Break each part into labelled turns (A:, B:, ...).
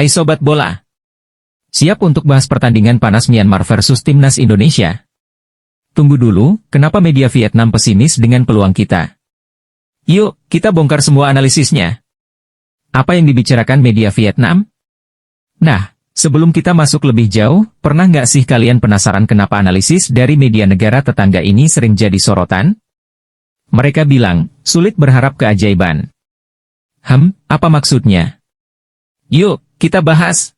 A: Hai Sobat Bola. Siap untuk bahas pertandingan panas Myanmar versus Timnas Indonesia? Tunggu dulu, kenapa media Vietnam pesimis dengan peluang kita? Yuk, kita bongkar semua analisisnya. Apa yang dibicarakan media Vietnam? Nah, sebelum kita masuk lebih jauh, pernah nggak sih kalian penasaran kenapa analisis dari media negara tetangga ini sering jadi sorotan? Mereka bilang, sulit berharap keajaiban. Apa maksudnya? Yuk, kita bahas.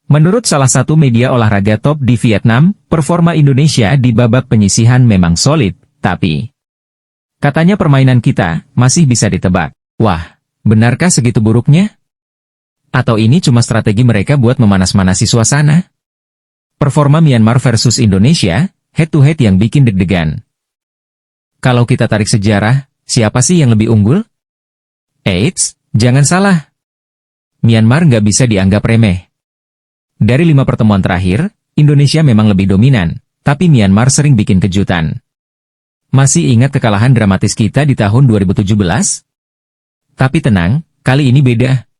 A: Menurut salah satu media olahraga top di Vietnam, performa Indonesia di babak penyisihan memang solid, tapi katanya permainan kita masih bisa ditebak. Wah, benarkah segitu buruknya? Atau ini cuma strategi mereka buat memanas-manasi suasana? Performa Myanmar versus Indonesia, head-to-head yang bikin deg-degan. Kalau kita tarik sejarah, siapa sih yang lebih unggul? Eits, jangan salah. Myanmar nggak bisa dianggap remeh. Dari 5 pertemuan terakhir, Indonesia memang lebih dominan, tapi Myanmar sering bikin kejutan. Masih ingat kekalahan dramatis kita di tahun 2017? Tapi tenang, kali ini beda.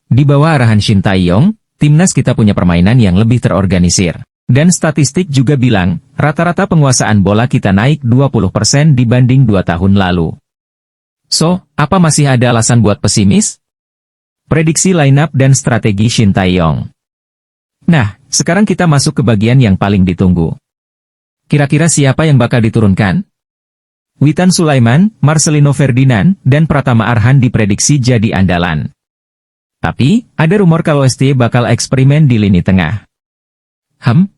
A: Di bawah arahan Shin Tae-yong, timnas kita punya permainan yang lebih terorganisir. Dan statistik juga bilang, rata-rata penguasaan bola kita naik 20% dibanding 2 tahun lalu. So, apa masih ada alasan buat pesimis? Prediksi lineup dan strategi Shin Tae-yong. Nah, sekarang kita masuk ke bagian yang paling ditunggu. Kira-kira siapa yang bakal diturunkan? Witan Sulaiman, Marcelino Ferdinand, dan Pratama Arhan diprediksi jadi andalan. Tapi, ada rumor kalau ST bakal eksperimen di lini tengah.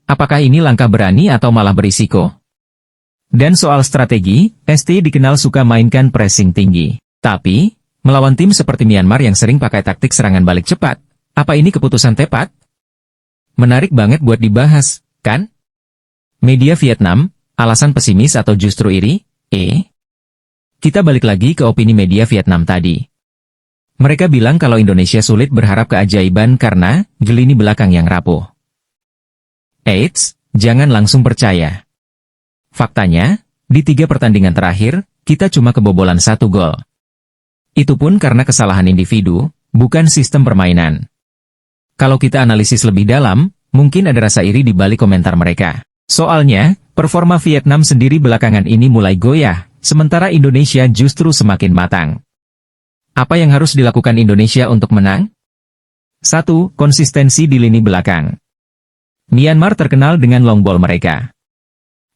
A: Apakah ini langkah berani atau malah berisiko? Dan soal strategi, ST dikenal suka mainkan pressing tinggi. Tapi, melawan tim seperti Myanmar yang sering pakai taktik serangan balik cepat, apa ini keputusan tepat? Menarik banget buat dibahas, kan? Media Vietnam, alasan pesimis atau justru iri? Kita balik lagi ke opini media Vietnam tadi. Mereka bilang kalau Indonesia sulit berharap keajaiban karena lini belakang yang rapuh. Eits, jangan langsung percaya. Faktanya, di 3 pertandingan terakhir, kita cuma kebobolan 1 gol. Itu pun karena kesalahan individu, bukan sistem permainan. Kalau kita analisis lebih dalam, mungkin ada rasa iri di balik komentar mereka. Soalnya, performa Vietnam sendiri belakangan ini mulai goyah, sementara Indonesia justru semakin matang. Apa yang harus dilakukan Indonesia untuk menang? 1. Konsistensi di lini belakang. Myanmar terkenal dengan long ball mereka.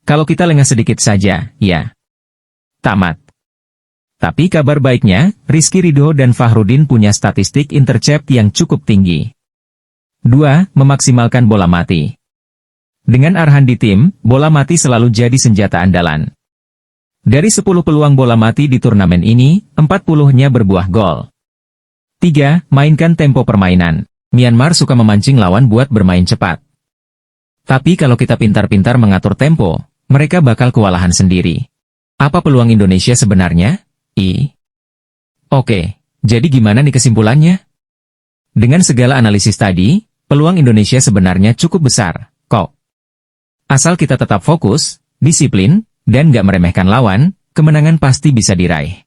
A: Kalau kita lengah sedikit saja, ya, tamat. Tapi kabar baiknya, Rizky Ridho dan Fahrudin punya statistik intercept yang cukup tinggi. 2. Memaksimalkan bola mati. Dengan Arhan di tim, bola mati selalu jadi senjata andalan. Dari 10 peluang bola mati di turnamen ini, 40-nya berbuah gol. 3. Mainkan tempo permainan. Myanmar suka memancing lawan buat bermain cepat. Tapi kalau kita pintar-pintar mengatur tempo, mereka bakal kewalahan sendiri. Apa peluang Indonesia sebenarnya? Oke, jadi gimana nih kesimpulannya? Dengan segala analisis tadi, peluang Indonesia sebenarnya cukup besar, kok. Asal kita tetap fokus, disiplin, dan gak meremehkan lawan, kemenangan pasti bisa diraih.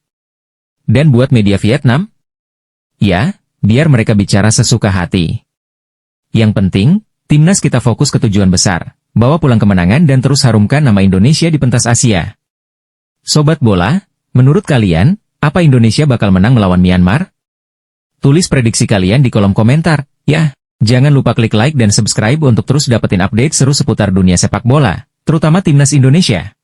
A: Dan buat media Vietnam? Ya, biar mereka bicara sesuka hati. Yang penting, timnas kita fokus ke tujuan besar, bawa pulang kemenangan dan terus harumkan nama Indonesia di pentas Asia. Sobat Bola, menurut kalian, apa Indonesia bakal menang melawan Myanmar? Tulis prediksi kalian di kolom komentar, ya. Jangan lupa klik like dan subscribe untuk terus dapetin update seru seputar dunia sepak bola, terutama timnas Indonesia.